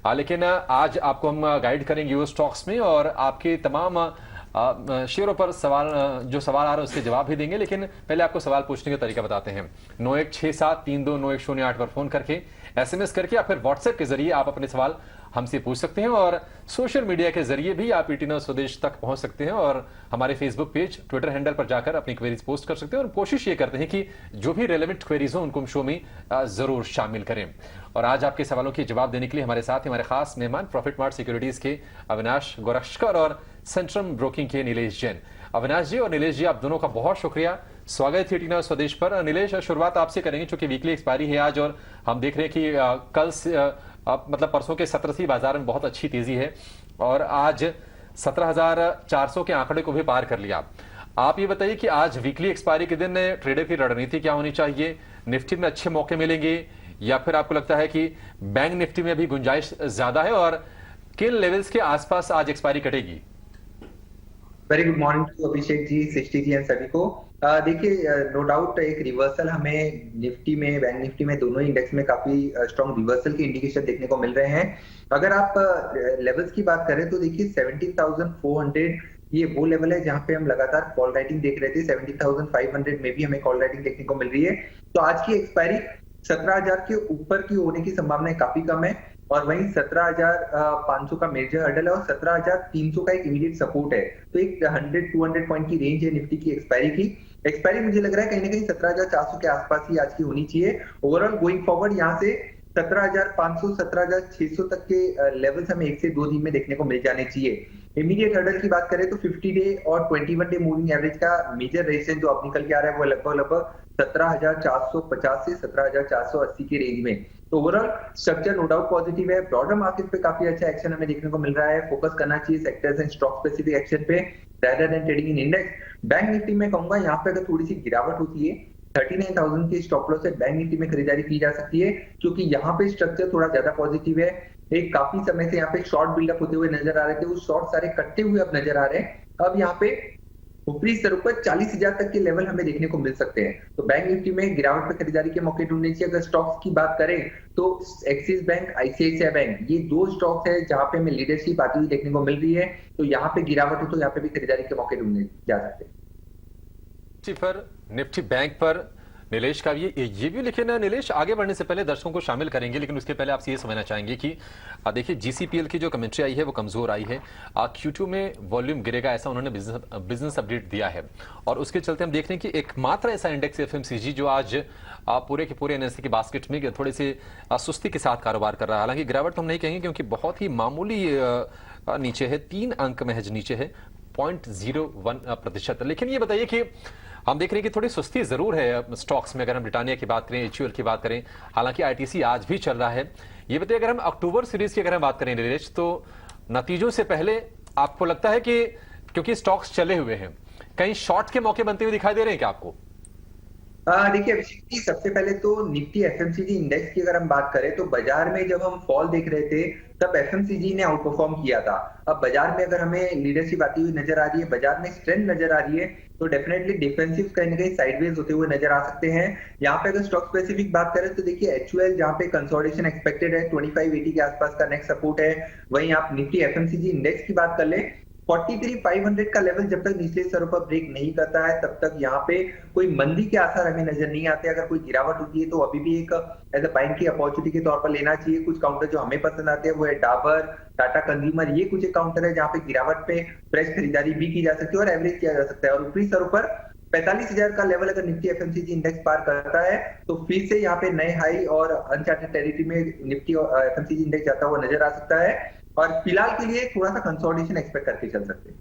लेकिन आज आपको हम गाइड करेंगे यूएस स्टॉक्स में और आपके तमाम शेयरों पर सवाल जो सवाल आ रहे हैं उसके जवाब भी देंगे। लेकिन पहले आपको सवाल पूछने का तरीका बताते हैं। 9167329108 पर फोन करके, एसएमएस करके या फिर व्हाट्सएप के जरिए आप अपने सवाल हमसे पूछ सकते हैं और सोशल मीडिया के जरिए भी आप ईटी न्यूज़ स्वदेश तक पहुंच सकते हैं और हमारे फेसबुक पेज, ट्विटर हैंडल पर जाकर अपनी क्वेरीज पोस्ट कर सकते हैं। और कोशिश ये करते हैं कि जो भी रेलेवेंट क्वेरीज हो उनको हम शो में जरूर शामिल करें। और आज आपके सवालों के जवाब देने के लिए हमारे साथ हमारे खास मेहमान प्रॉफिट मार्ट सिक्योरिटीज के अविनाश गोरक्षकर और सेंट्रम ब्रोकिंग के नीलेश जैन। अविनाश जी और नीलेश जी, आप दोनों का बहुत शुक्रिया, स्वागत है ईटी न्यूज़ स्वदेश पर। नीलेश, शुरुआत आपसे करेंगे क्योंकि वीकली एक्सपायरी है आज और हम देख रहे हैं कि कल से मतलब परसों के सत्र से बाजार में बहुत अच्छी तेजी है और आज 17,400 के आंकड़े को भी पार कर लिया। आप ये बताइए कि आज वीकली एक्सपायरी के दिन ट्रेडर की रणनीति क्या होनी चाहिए? निफ्टी में अच्छे मौके मिलेंगे या फिर आपको लगता है कि बैंक निफ्टी में भी गुंजाइश ज्यादा है और किन लेवल्स के आसपास आज एक्सपायरी कटेगी? Very good morning to Abhishek ji, Srishti ji and सभी को। देखिए, नो डाउट एक रिवर्सल हमें निफ्टी में, बैंक निफ्टी में, दोनों इंडेक्स में काफी स्ट्रॉन्ग रिवर्सल के इंडिकेशन देखने को मिल रहे हैं। अगर आप लेवल्स की बात करें तो देखिए 17,400 ये वो लेवल है जहां पे हम लगातार कॉल राइटिंग देख रहे थे। 17,500 में भी हमें कॉल राइटिंग देखने को मिल रही है। तो आज की एक्सपायरी 17,000 के ऊपर की होने की संभावना काफी कम है और वहीं 17,500 का मेजर हर्डल है और 17,300 का एक इमीडिएट सपोर्ट है। तो एक 100-200 पॉइंट की रेंज है निफ्टी की एक्सपायरी की। एक्सपायरी मुझे लग रहा है कहीं ना कहीं 17,400 के आसपास ही आज की होनी चाहिए। ओवरऑल गोइंग फॉरवर्ड यहाँ से 17,500 17,600 तक के लेवल्स हमें 1 से 2 दिन में देखने को मिल जाने चाहिए। इमीडिएट हर्डल की बात करें तो 50 डे और 21 डे मूविंग एवरेज का मेजर रेजिस्टेंस जो अब निकल के आ रहा है वो लगभग 17,450 से 17,480 के रेंज में। तो overall structure no doubt positive है। ब्रॉडर मार्केट पे काफी अच्छा एक्शन हमें देखने को मिल रहा है। फोकस करना चाहिए sectors and stock specific action पे rather than trading in index. Bank Nifty में कहूंगा यहाँ पे अगर थोड़ी सी गिरावट होती है 39,000 के स्टॉप लॉस से बैंक निफ्टी में खरीदारी की जा सकती है क्योंकि यहाँ पे स्ट्रक्चर थोड़ा ज्यादा पॉजिटिव है। एक काफी समय से यहाँ पे शॉर्ट बिल्डअप होते हुए नजर आ रहे थे, वो शॉर्ट सारे कटते हुए अब नजर आ रहे हैं। अब यहाँ पे ऊपरी स्तरों पर 40,000 तक के लेवल हमें देखने को मिल सकते हैं। तो बैंक निफ्टी में गिरावट पर खरीदारी के मौके ढूंढने चाहिए। अगर स्टॉक्स की बात करें तो एक्सिस बैंक, आईसीआईसीआई बैंक, ये दो स्टॉक्स है जहां पे हमें लीडरशिप आती हुई देखने को मिल रही है। तो यहाँ पे गिरावट हो तो यहाँ पे भी खरीदारी के मौके ढूंढने जा सकते हैं। निफ्टी बैंक पर नीलेश का ये भी लिखे ना। नीलेश, आगे बढ़ने से पहले दर्शकों को शामिल करेंगे लेकिन उसके पहले आपसे ये समझना चाहेंगे कि देखिए जीसीपीएल की जो कमेंट्री आई है वो कमजोर आई है। Q2 में वॉल्यूम गिरेगा ऐसा उन्होंने बिजनेस अपडेट दिया है और उसके चलते हम देख रहे हैं कि एकमात्र ऐसा इंडेक्स एफएमसीजी जो आज पूरे के पूरे एनएससी की बास्केट में थोड़े से सुस्ती के साथ कारोबार कर रहा है। हालांकि गिरावट तो हम नहीं कहेंगे क्योंकि बहुत ही मामूली नीचे है, 3 अंक महज नीचे है, 0.01%। लेकिन ये बताइए कि हम देख रहे हैं कि थोड़ी सुस्ती जरूर है स्टॉक्स में। अगर हम ब्रिटानिया की बात करें, एचयूएल की बात करें, हालांकि आईटीसी आज भी चल रहा है। ये बताइए अगर हम अक्टूबर सीरीज की अगर हम बात करें नीलेश, तो नतीजों से पहले आपको लगता है कि क्योंकि स्टॉक्स चले हुए हैं, कहीं शॉर्ट के मौके बनते हुए दिखाई दे रहे हैं क्या आपको? देखिए अभिषेक जी, सबसे पहले तो निफ्टी एफएमसीजी इंडेक्स की अगर हम बात करें तो बाजार में जब हम फॉल देख रहे थे तब एफएमसीजी ने आउट परफॉर्म किया था। अब बाजार में अगर हमें लीडरशिप आती हुई नजर आ रही है, बाजार में स्ट्रेंथ नजर आ रही है, तो डेफिनेटली डिफेंसिव कहीं ना कहीं साइडवेज होते हुए नजर आ सकते हैं। यहाँ पे अगर स्टॉक स्पेसिफिक बात करें तो देखिए एचयूएल जहाँ पे कंसोलिडेशन एक्सपेक्टेड है 2580 के आसपास का नेक्स्ट सपोर्ट है। वहीं आप निफ्टी एफएमसीजी इंडेक्स की बात कर ले 43,500 का लेवल जब तक निचले स्तरों पर ब्रेक नहीं करता है तब तक यहाँ पे कोई मंदी के आसार हमें नजर नहीं आते। अगर कोई गिरावट होती है तो अभी भी एक एज अ बाइंग की अपॉर्चुनिटी के तौर पर लेना चाहिए। कुछ काउंटर जो हमें पसंद आते हैं वो है डाबर, टाटा कंज्यूमर, ये कुछ एक काउंटर है जहाँ पे गिरावट पे फ्रेश खरीदारी भी की जा सकती है और एवरेज किया जा सकता है। और ऊपरी स्तरों पर 45,000 का लेवल अगर निफ्टी एफएमसीजी इंडेक्स पार करता है तो फिर से यहाँ पे नए हाई और अनचार्टेड टेरिटरी में निफ्टी एफएमसीजी इंडेक्स जाता हुआ नजर आ सकता है और फिलहाल के लिए थोड़ा सा कंसोलिडेशन एक्सपेक्ट करके चल सकते हैं।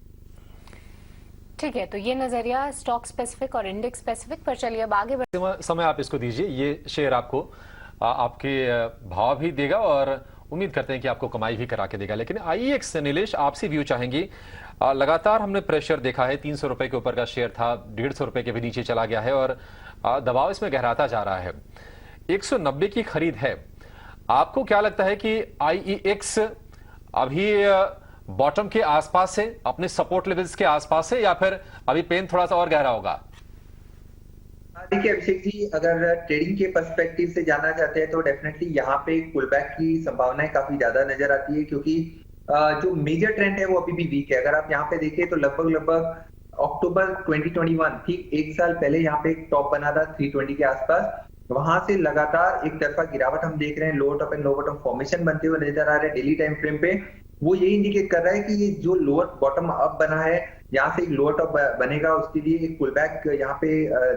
ठीक है, तो ये नजरिया स्टॉक स्पेसिफिक और इंडेक्स स्पेसिफिक पर। चलिए अब आगे समय आप इसको दीजिए। ये शेयर आपको आपके भाव भी देगा और उम्मीद करते हैं कि आपको कमाई भी करा के देगा। लेकिन आईएक्स, नीलेश, आपसे व्यू चाहेंगे। लगातार हमने प्रेशर देखा है, 300 रुपए के ऊपर का शेयर था, 150 रुपए के भी नीचे चला गया है और दबाव इसमें गहराता जा रहा है। 190 की खरीद है। आपको क्या लगता है कि आईईएक्स अभी बॉटम के आसपास है, अपने सपोर्ट लेवल्स के आसपास है, या फिर अभी पेन थोड़ा सा और गहरा होगा? देखिए अभिषेक जी, अगर ट्रेडिंग के पर्सपेक्टिव से जानना चाहते हैं तो डेफिनेटली यहाँ पे पुलबैक की संभावनाएं काफी ज्यादा नजर आती है, क्योंकि जो मेजर ट्रेंड है वो अभी भी वीक है। अगर आप यहाँ पे देखें तो लगभग लगभग अक्टूबर 2021, ठीक एक साल पहले यहाँ पे एक टॉप बना था 320 के आसपास। वहां से लगातार एक तरफा गिरावट हम देख रहे हैं, lower top and low bottom formation बनते हुए नजर आ रहे हैं डेली टाइम फ्रेम पे। वो ये इंडिकेट कर रहा है कि ये जो लोअर बॉटम अप बना है, यहाँ से एक लोअर टॉप बनेगा, उसके लिए एक पुल बैक यहाँ पे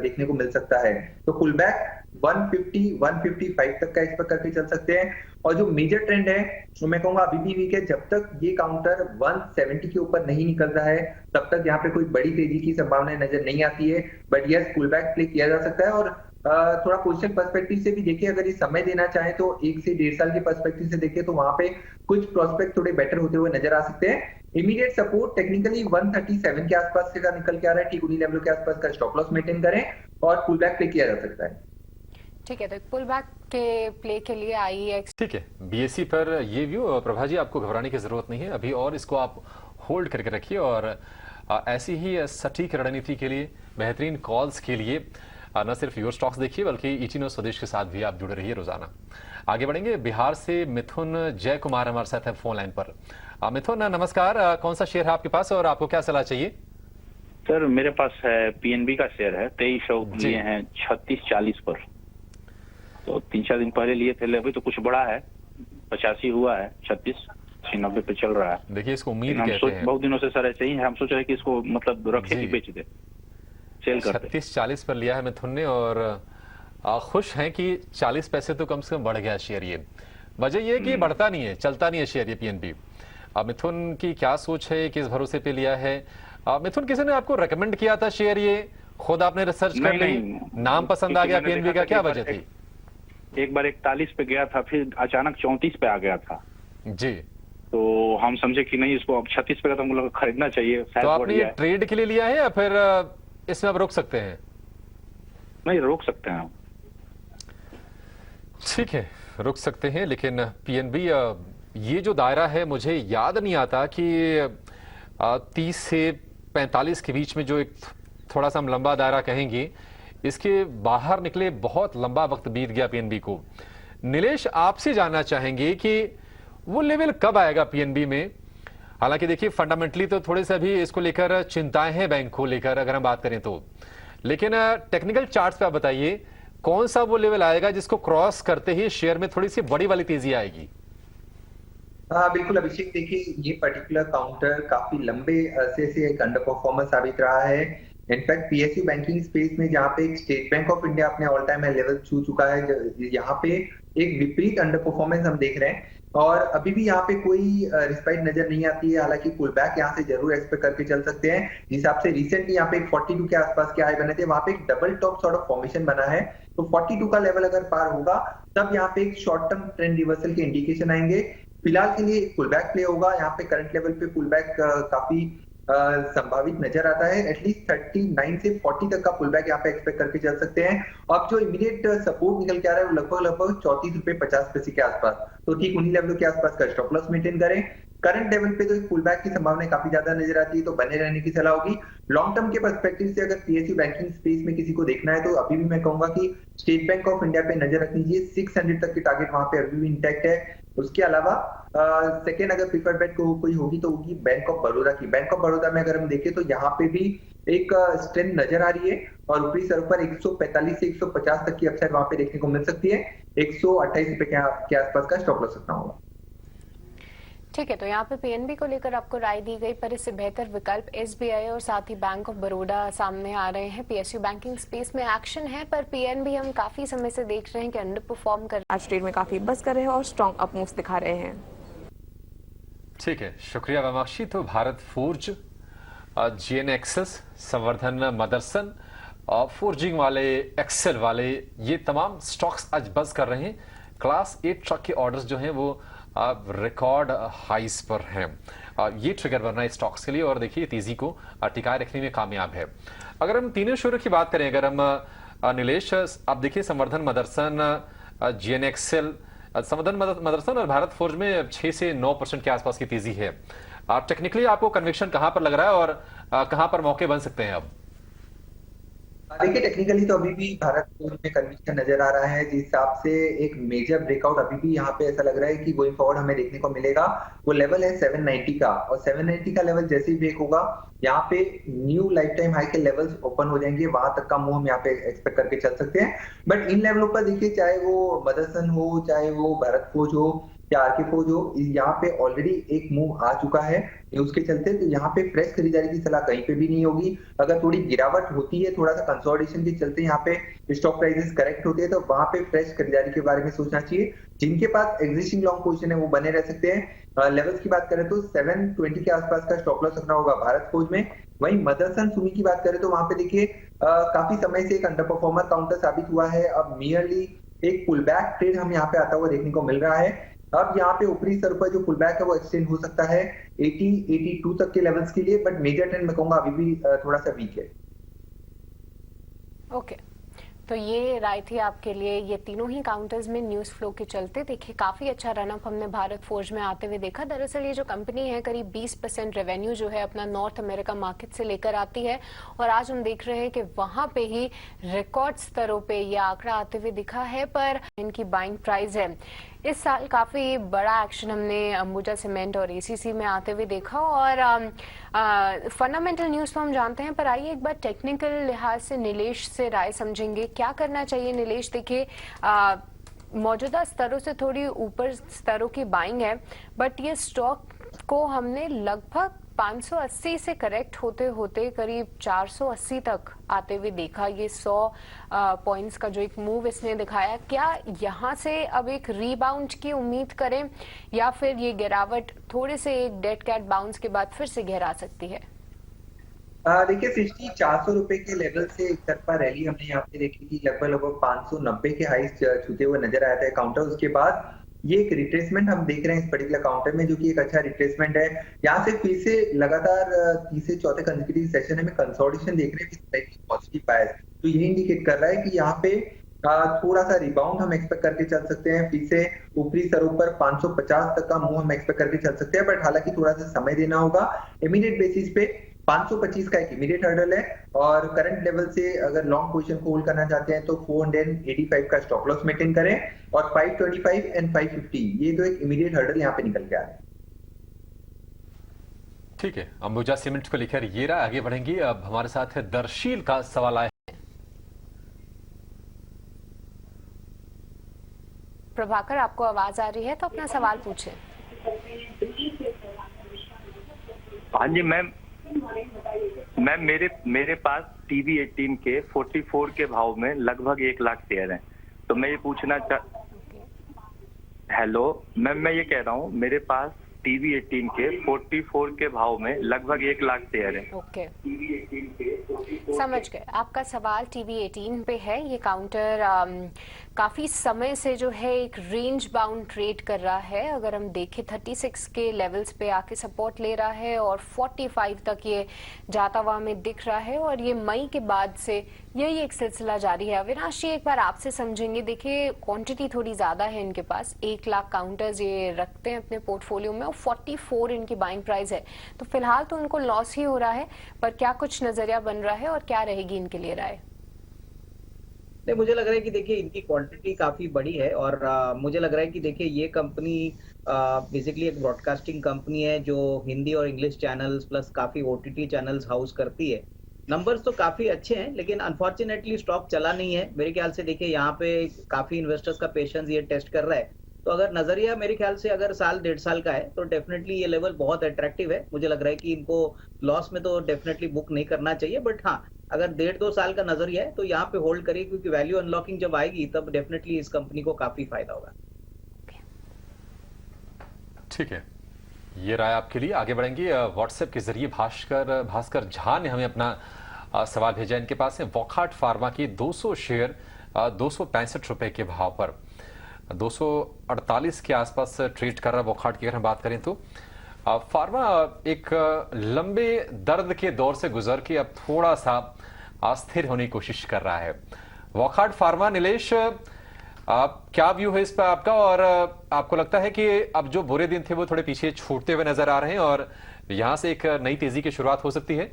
देखने को मिल सकता है। तो पुल बैक 150 155 तक का एक्सपेक्ट करके चल सकते हैं। और जो मेजर ट्रेंड है तो मैं कहूंगा अभी भी वीक है। जब तक ये काउंटर 170 के ऊपर नहीं निकल रहा है तब तक यहाँ पे कोई बड़ी तेजी की संभावना नजर नहीं आती है। But yes, pull back play किया जा सकता है। और थोड़ा पोजिशन पर्सपेक्टिव से भी देखिए, अगर ये समय देना चाहे तो 1 से 1.5 साल के पर्सपेक्टिव से देखिए तो वहां पे कुछ प्रोस्पेक्ट थोड़े बेटर होते हुए नजर आ सकते हैं। इमीडिएट सपोर्ट टेक्निकली 137 के आसपास से का निकल के आ रहा है, ठीक उन्हीं लेवल के आसपास का स्टॉप लॉस मेंटेन करें और पुल बैक प्ले किया जा सकता है। ठीक है, तो पुल बैक के प्ले के लिए IEX। ठीक है, बीएसई पर ये व्यू प्रभा जी, आपको घबराने की जरूरत नहीं है अभी, और इसको आप होल्ड करके रखिए। और ऐसी ही सटीक रणनीति के लिए, बेहतरीन कॉल्स के लिए न सिर्फ योर स्टॉक्स देखिए बल्कि ईटीनो स्वदेश के साथ भी आप जुड़े रहिए रोजाना। आगे बढ़ेंगे, बिहार से मिथुन जय कुमार हमारे साथ है फोन लाइन पर। मिथुन नमस्कार, कौन सा शेयर है आपके पास और आपको क्या सलाह चाहिए? सर मेरे पास है पीएनबी का शेयर है, 2300 जी। लिए हैं 3640 पर। तो 3-4 दिन पहले लिए थे, अभी तो कुछ बड़ा है, 85 हुआ है, 36-90 पे चल रहा है। देखिए, इसको उम्मीद हम कहते हैं। बहुत दिनों से सर ऐसे ही है, हम सोच रहे हैं कि इसको मतलब रखे जी। कि बेच दे, सेल करते। 36-40 पर लिया है मिथुन ने और खुश हैं कि 40 पैसे तो कम से कम बढ़ गया शेयर। ये वजह ये है कि बढ़ता नहीं है, चलता नहीं है शेयर ये पीएनबी। मिथुन की क्या सोच है, किस भरोसे पे लिया है? मिथुन, किसी ने आपको रेकमेंड किया था शेयर, ये खुद आपने रिसर्च कर ली, नाम पसंद आ गया पीएनबी का, क्या वजह थी? एक बार 41 पे गया था, फिर अचानक 34 पे आ गया था। जी, तो हम समझे कि नहीं, इसको अब 36 पे का तो हम लोग खरीदना चाहिए, तो शायद बढ़ आपने ये गया है। ट्रेड के लिए लिया है या फिर इसमें आप रोक सकते हैं? नहीं, रोक सकते हैं हम। ठीक है, रुक सकते हैं, लेकिन पीएनबी ये जो दायरा है, मुझे याद नहीं आता कि 30 से 45 के बीच में जो एक थोड़ा सा हम लंबा दायरा कहेंगे, इसके बाहर निकले बहुत लंबा वक्त बीत गया पीएनबी को। नीलेश, आपसे जानना चाहेंगे कि वो लेवल कब आएगा पीएनबी में? हालांकि देखिए, फंडामेंटली तो थोड़े से भी इसको लेकर चिंताएं हैं बैंक को लेकर अगर हम बात करें तो, लेकिन टेक्निकल चार्ट्स पे आप बताइए कौन सा वो लेवल आएगा जिसको क्रॉस करते ही शेयर में थोड़ी सी बड़ी वाली तेजी आएगी? हाँ बिल्कुल अभिषेक, देखिए ये पर्टिकुलर काउंटर काफी लंबे अरसे से एक अंडर परफॉर्मेंस साबित रहा है। इनफैक्ट पीएसयू बैंकिंग स्पेस में जहाँ पे एक स्टेट बैंक ऑफ इंडिया अपने ऑल टाइम हाई लेवल छू चुका है, यहाँ पे एक विपरीत अंडर परफॉर्मेंस हम देख रहे हैं और अभी भी यहाँ पे कोई रिस्पाइट नजर नहीं आती है। हालांकि पुल बैक यहाँ से जरूर एक्सपेक्ट करके चल सकते हैं। जिस हिसाब से रिसेंटली यहाँ पे 42 के आसपास के हाई बने थे, वहां पे एक double top sort of formation बना है। तो 42 का लेवल अगर पार होगा तब यहाँ पे एक शॉर्ट टर्म ट्रेंड रिवर्सल के इंडिकेशन आएंगे। फिलहाल के लिए पुल बैक प्ले होगा। यहाँ पे करंट लेवल पे पुल बैक काफी संभावित नजर आता है। एटलीस्ट 39 से 40 तक का पुल बैक यहाँ पे एक्सपेक्ट करके चल सकते हैं। अब जो इमीडिएट सपोर्ट निकल के आ रहा है वो लगभग 34.50 रुपए के आसपास, तो ठीक उन्हीं लेवल के आसपास का स्टॉप लॉस मेंटेन करें। करंट लेवल पे तो पुल बैक की संभावना काफी ज्यादा नजर आती है, तो बने रहने की सलाह होगी। लॉन्ग टर्म के पर्सपेक्टिव से अगर पीएसयू बैंकिंग स्पेस में किसी को देखना है तो अभी भी मैं कहूंगा कि स्टेट बैंक ऑफ इंडिया पे नजर रखनी चाहिए। 600 तक की टारगेट वहां पे अभी भी इंटैक्ट है। उसके अलावा सेकेंड अगर प्रीफर्ड बेट को कोई होगी तो होगी बैंक ऑफ बड़ौदा की। बैंक ऑफ बड़ौदा में अगर हम देखें तो यहाँ पे भी एक स्ट्रेंथ नजर आ रही है और ऊपरी सर पर 145 से 150 तक की अपसाइड वहां पे देखने को मिल सकती है। 128 रुपए के आसपास का स्टॉप लॉस रखना होगा। ठीक है, तो यहाँ पे पीएनबी को लेकर आपको राय दी गई, पर इससे बेहतर विकल्प एसबीआई और साथ ही बैंक ऑफ बड़ौदा सामने आ रहे हैं। पीएसयू बैंकिंग स्पेस में एक्शन है, पर पीएनबी हम काफी समय से देख रहे हैं कि अंडर परफॉर्म कर आज ट्रेड में काफी बस कर रहे हैं और स्ट्रॉन्ग अप मूव्स दिखा रहे हैं। ठीक है, शुक्रिया वामाक्षी। तो भारत फोर्ज, जीएन एक्सेस, संवर्धन मदरसन और फोर्जिंग वाले, एक्सेल वाले, ये तमाम स्टॉक्स आज बज कर रहे हैं। क्लास 8 ट्रक के ऑर्डर्स जो हैं वो रिकॉर्ड हाइस पर हैं। ये ट्रिगर बनना है स्टॉक्स के लिए और देखिए तेजी को टिकाए रखने में कामयाब है। अगर हम तीनों शेयरों की बात करें, अगर हम नीलेश, आप देखिए संवर्धन मदरसन, जीएन एक्सेल, संवर्धन मदरसन और भारत फोर्ज में 6 से 9% के आसपास की तेजी है। टेक्निकली आपको कन्विक्शन कहां पर लग रहा है और कहां पर मौके बन सकते हैं अब? देखिए टेक्निकली तो अभी भी भारत को में कन्विक्शन नजर आ रहा है, जिस हिसाब से एक मेजर ब्रेकआउट अभी भी यहाँ पे ऐसा लग रहा है कि गोइंग फॉरवर्ड हमें देखने को मिलेगा। वो लेवल है 790 का, और 790 का लेवल जैसे ही ब्रेक होगा यहाँ पे न्यू लाइफ टाइम हाई के लेवल्स ओपन हो जाएंगे, वहां तक का मूव हम यहाँ पे एक्सपेक्ट करके चल सकते हैं। बट इन लेवलों पर देखिए, चाहे वो मदरसन हो, चाहे वो भारत फोर्ज हो या आरके फोर्ज हो, यहाँ पे ऑलरेडी एक मूव आ चुका है न्यूज के चलते। तो यहाँ पे फ्रेश खरीदारी की सलाह कहीं पे भी नहीं होगी। अगर थोड़ी गिरावट होती है, थोड़ा सा कंसोलिडेशन के चलते यहाँ पे स्टॉक प्राइसेस करेक्ट होते हैं, तो वहां पे फ्रेश खरीदारी के बारे में सोचना चाहिए। जिनके पास एग्जिस्टिंग लॉन्ग पोजीशन है वो बने रह सकते हैं। लेवल्स की बात करें तो 720 के आसपास का स्टॉप लॉस रखना होगा भारत फौज में। वहीं मदरसन सुमी की बात करें तो वहां पे देखिए काफी समय से एक अंडर परफॉर्मर काउंटर साबित हुआ है। अब मियरली एक पुल बैक ट्रेड हम यहाँ पे आता हुआ देखने को मिल रहा है। अब यहाँ पे ऊपरी स्तर पर जो पुल बैक है वो एक्सटेंड हो सकता है 80 82 तक के लेवल्स के लिए, बट मेजर ट्रेंड मैं कहूंगा अभी भी थोड़ा सा वीक है। ओके, तो ये राय थी आपके लिए। ये तीनों ही काउंटर्स में न्यूज फ्लो के चलते देखिए काफी अच्छा रनअप हमने भारत फोर्ज में आते हुए देखा। दरअसल ये जो कंपनी है करीब 20% रेवेन्यू जो है अपना नॉर्थ अमेरिका मार्केट से लेकर आती है, और आज हम देख रहे हैं कि वहां पे ही रिकॉर्ड स्तरों पे ये आंकड़ा आते हुए दिखा है। पर इनकी बाइंग प्राइस है इस साल काफी बड़ा एक्शन हमने अंबुजा सीमेंट और एसीसी में आते हुए देखा। और फंडामेंटल न्यूज तो हम जानते हैं, पर आइए एक बार टेक्निकल लिहाज से नीलेश से राय समझेंगे क्या करना चाहिए। नीलेश देखिए मौजूदा स्तरों से थोड़ी ऊपर स्तरों की बाइंग है, बट ये स्टॉक को हमने लगभग 580 से करेक्ट होते होते करीब 480 तक आते हुए देखा। ये 100 पॉइंट्स का जो एक मूव इसने दिखाया, क्या यहाँ से अब एक रीबाउंड की उम्मीद करें या फिर ये गिरावट थोड़े से एक डेड कैट बाउंस के बाद फिर से गहरा सकती है? देखिए 400 रुपए के लेवल से एक तरफा रैली हमने यहाँ पे देखी थी, लगभग लगभग 590 के हाईस छूते हुए नजर आया था काउंटर। उसके बाद ये एक रिट्रेसमेंट हम देख रहे हैं इस पर्टिकुलर काउंटर में, जो कि एक अच्छा रिट्रेसमेंट है। यहाँ से फिर से लगातार तीसरे चौथे कंसेक्यूटिव सेशन में कंसोलिडेशन देख रहे हैं पॉजिटिव बायस। तो ये इंडिकेट कर रहा है कि यहाँ पे थोड़ा सा रिबाउंड हम एक्सपेक्ट करके चल सकते हैं। फिर से ऊपरी स्तरों पर 550 तक का मूव हम एक्सपेक्ट करके चल सकते हैं, बट हालांकि थोड़ा सा समय देना होगा। इमीडिएट बेसिस पे 525 का एक इमीडिएट हर्डल है, और करंट लेवल से अगर लॉन्ग पोजीशन को होल्ड करना चाहते हैं तो 485 का स्टॉप लॉस मेंटेन करें, और 525 एंड 550 ये तो एक इमीडिएट हर्डल यहाँ पे निकल के आ रहे हैं। ठीक है, अंबुजा सीमेंट को लेकर ये रहा। आगे बढ़ेंगे। अब हमारे साथ है दर्शील का सवाल आया। प्रभाकर, आपको आवाज आ रही है तो अपना सवाल पूछें। हाँ जी मैम, मेरे पास टीवी 18 के 44 के भाव में लगभग 1 लाख शेयर हैं। तो मैं ये पूछना हेलो मैम, मैं ये कह रहा हूँ मेरे पास टीवी 18 के 44 के भाव में लगभग 1 लाख शेयर है। ओके, समझ गए आपका सवाल। टीवी 18 पे है ये काउंटर। काफी समय से जो है एक रेंज बाउंड ट्रेड कर रहा है। अगर हम देखें 36 के लेवल्स पे आके सपोर्ट ले रहा है और 45 तक ये जाता हुआ हमें दिख रहा है, और ये मई के बाद से यही एक सिलसिला जारी है। अविनाश जी, एक बार आपसे समझेंगे। देखिए क्वांटिटी थोड़ी ज्यादा है इनके पास, 1 लाख काउंटर्स ये रखते हैं अपने पोर्टफोलियो में, और 44 इनकी बाइंग प्राइस है। तो फिलहाल तो उनको लॉस ही हो रहा है, पर क्या कुछ नजरिया बन रहा है और क्या रहेगी इनके लिए राय? नहीं, मुझे लग रहा है कि देखिए इनकी क्वांटिटी काफी बड़ी है, और मुझे लग रहा है कि देखिए ये कंपनी बेसिकली एक ब्रॉडकास्टिंग कंपनी है जो हिंदी और इंग्लिश चैनल्स प्लस काफी ओटीटी चैनल्स हाउस करती है। नंबर्स तो काफी अच्छे हैं, लेकिन अनफॉर्चुनेटली स्टॉक चला नहीं है मेरे ख्याल से। देखिए यहाँ पे काफी इन्वेस्टर्स का पेशेंस ये टेस्ट कर रहा है। तो अगर नजरिया मेरे ख्याल से अगर साल 1.5 साल का है तो डेफिनेटली ये लेवल बहुत अट्रैक्टिव है। मुझे लग रहा है कि इनको लॉस में तो डेफिनेटली बुक नहीं करना चाहिए, बट हाँ अगर 1.5-2 साल का नजरिया है तो यहाँ पे होल्ड करिए, क्योंकि वैल्यू अनलॉकिंग जब आएगी तब डेफिनेटली इस कंपनी को काफी फायदा होगा। ठीक है, ये राय आपके लिए। आगे बढ़ेंगे। व्हाट्सएप के जरिए भास्कर झा ने हमें अपना सवाल भेजा। इनके पास है वॉकहार्ट फार्मा की 200 शेयर 265 रुपए के भाव पर 248 के आसपास ट्रेड कर रहा है वॉकहार्ट की। अगर हम बात करें तो फार्मा एक लंबे दर्द के दौर से गुजर के अब थोड़ा सा अस्थिर होने की कोशिश कर रहा है वॉकहार्ट फार्मा। नीलेश, क्या व्यू है इस पर आपका, और आपको लगता है कि अब जो बुरे दिन थे वो थोड़े पीछे छूटते हुए नजर आ रहे हैं और यहां से एक नई तेजी की शुरुआत हो सकती है?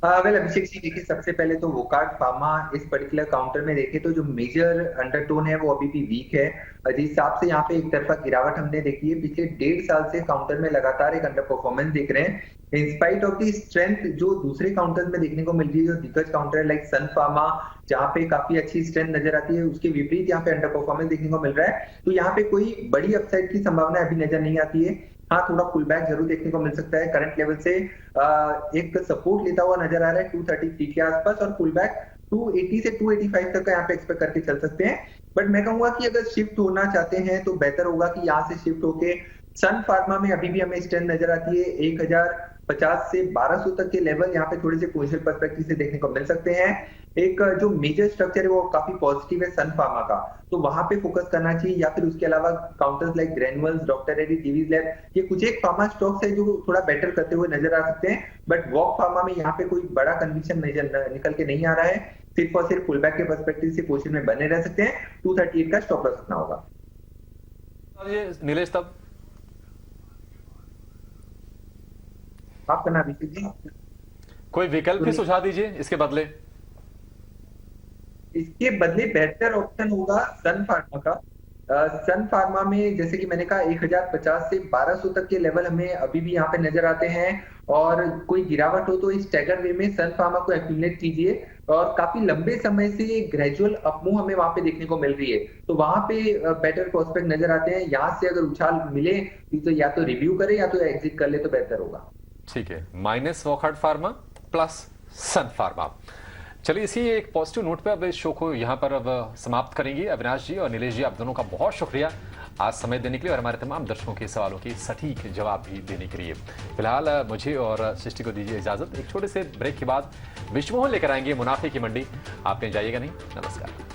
वेल अभिषेक जी, देखिए सबसे पहले तो वोकार्ड फार्मा इस पर्टिकुलर काउंटर में देखे तो जो मेजर अंडरटोन है वो अभी भी वीक है। जिस हिसाब से यहाँ पे एक तरफा गिरावट हमने देखी है, पिछले 1.5 साल से काउंटर में लगातार एक अंडर परफॉर्मेंस देख रहे हैं। इंस्पाइट ऑफ दी स्ट्रेंथ जो दूसरे काउंटर्स में देखने को मिल रही है, जो दिग्गज काउंटर है लाइक सन फार्मा, जहाँ पे काफी अच्छी स्ट्रेंथ नजर आती है, उसके विपरीत यहाँ पे अंडर परफॉर्मेंस देखने को मिल रहा है। तो यहाँ पे कोई बड़ी अपसाइड की संभावना अभी नजर नहीं आती है। हाँ, थोड़ा पुल बैक जरूर देखने को मिल सकता है। करंट लेवल से एक सपोर्ट लेता हुआ नजर आ रहा है 233 के आसपास, और पुल बैक 280 से 285 तक का यहाँ पे एक्सपेक्ट करके चल सकते हैं। बट मैं कहूंगा कि अगर शिफ्ट होना चाहते हैं तो बेहतर होगा कि यहाँ से शिफ्ट होके सन फार्मा में अभी भी हमें स्ट्रेंथ नजर आती है। 1050 से 1200 तक के लेवल यहाँ पे थोड़े से पोजिशनल पर्सपेक्टिव से देखने को मिल सकते हैं। एक जो मेजर स्ट्रक्चर है वो काफी पॉजिटिव है सन फार्मा का, तो वहां पे फोकस करना चाहिए। या फिर उसके अलावा counters like granules, doctor Reddy, Divi's lab, ये कुछ एक फार्मा स्टॉक्स है जो थोड़ा बेटर करते हुए नजर आ सकते हैं। बट वॉक फार्मा में यहाँ पे कोई बड़ा कन्विक्शन निकल के नहीं आ रहा है। सिर्फ और सिर्फ पुल बैक के पर्सपेक्टिव से पोजीशन में बने रह सकते हैं। 238 का स्टॉप लॉस रखना होगा। ये नीलेश, तब आपका नाम अभिषेक जी, कोई विकल्प भी सुझा दीजिए इसके बदले। इसके बदले बेहतर ऑप्शन होगा सन फार्मा का। सन फार्मा में जैसे कि मैंने कहा 1050 से 1200 तक के लेवल हमें अभी भी यहाँ पे नजर आते हैं, और कोई गिरावट हो तो इस स्टैगर वे में सन फार्मा को एक्यूमुलेट कीजिए। और काफी लंबे समय से ग्रेजुअल अपमूव हमें वहां पे देखने को मिल रही है, तो वहां पे बेटर प्रोस्पेक्ट नजर आते हैं। यहाँ से अगर उछाल मिले तो या तो रिव्यू करे या तो एग्जिट कर ले तो बेहतर होगा। ठीक है, माइनस वॉकहार्ट फार्मा प्लस सन फार्मा। चलिए, इसी एक पॉजिटिव नोट पे अब इस शो को यहाँ पर अब समाप्त करेंगे। अविनाश जी और नीलेश जी, आप दोनों का बहुत शुक्रिया आज समय देने के लिए और हमारे तमाम दर्शकों के सवालों के सटीक जवाब भी देने के लिए। फिलहाल मुझे और सृष्टि को दीजिए इजाजत। एक छोटे से ब्रेक के बाद विश्वमोहन लेकर आएंगे मुनाफे की मंडी। आप कहीं जाइएगा नहीं। नमस्कार।